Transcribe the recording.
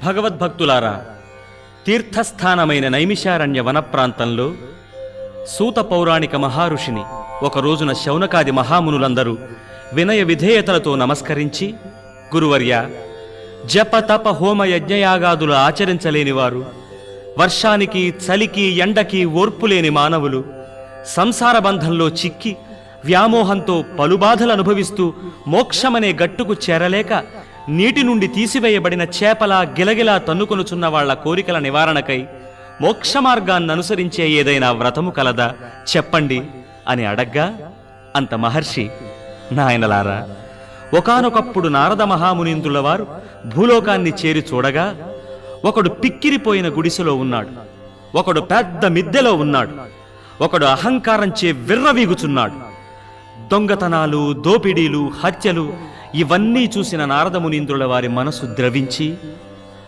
భగవద్భక్తులారా, తీర్థస్థానమైన నైమిషారణ్య వనప్రాంతంలో సూత పౌరాణిక మహారుషిని ఒక రోజున శౌనకాది మహామునులందరూ వినయ విధేయతలతో నమస్కరించి, గురువర్య, జప తప హోమ యజ్ఞయాగాదులు ఆచరించలేనివారు, వర్షానికి చలికి ఎండకి ఓర్పులేని మానవులు, సంసార బంధంలో చిక్కి వ్యామోహంతో పలుబాధలు అనుభవిస్తూ మోక్షమనే గట్టుకు చేరలేక నీటి నుండి తీసివేయబడిన చేపలా గిలగిలా తన్నుకొనుచున్న వాళ్ల కోరికల నివారణకై మోక్షమార్గాన్ని అనుసరించే ఏదైనా వ్రతము కలదా చెప్పండి అని అడగ్గా, అంత మహర్షి, నాయనలారా, ఒకానొకప్పుడు నారద మహామునీంద్రుల వారు భూలోకాన్ని చేరి చూడగా ఒకడు పిక్కిరిపోయిన గుడిసెలో ఉన్నాడు, ఒకడు పెద్ద మిద్దెలో ఉన్నాడు, ఒకడు అహంకారంచే విర్రవీగుచున్నాడు. దొంగతనాలు, దోపిడీలు, హత్యలు ఇవన్నీ చూసిన నారద మునీంద్రుల వారి మనసు ద్రవించి